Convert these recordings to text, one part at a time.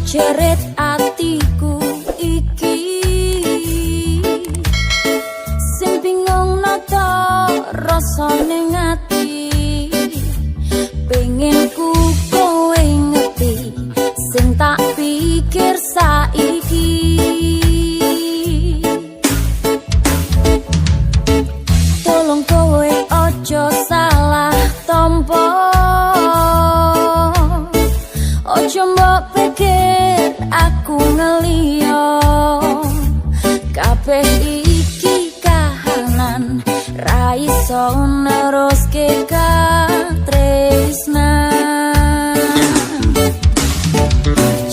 jerit atiku iki sing bingung nata rasane ngati pengen ku kowe ngerti sing tak pikir saiki tolong kowe ojo salah tompo ojo mbok pikir aku ngeliyo kabeh iki kahanan ra iso neruske katresnan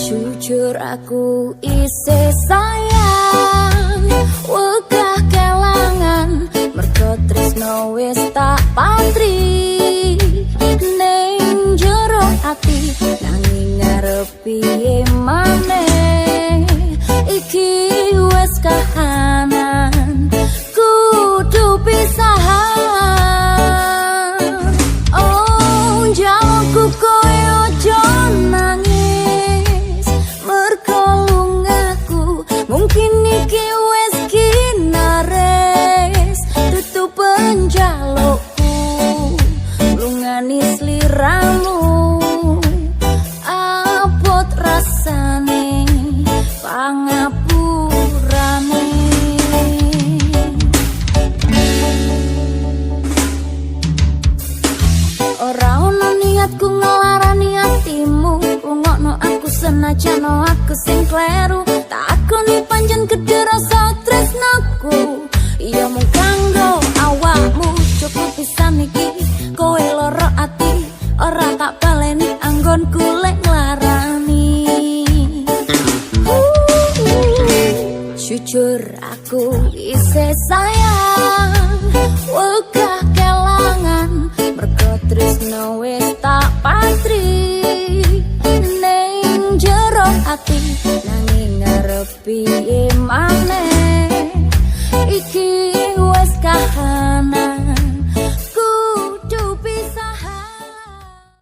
jujur aku isih sayang wegah kelangan mergo tresno wis tak pantri ning jero ati nanging ngarep piye maneh iki wis kahanan kudu pisahan oh jauhku koyo ojo nangis mergo lungaku mungkin iki wis kinares tutup penjalukku lungani sliramu abot rasane pangapurane ora ono niatku ngelarani atimu rungokno aku senajan aku sing kleru takoni panjen gedhe rasa tresnaku iya mung kanggo awakmu cukup pisan iki kowe lara ati ora tak baleni anggonku lek nglarani jujur aku isih sayang wegah kelangan mergo tresno wis tak pantri ning jero ati nanging ngarep piye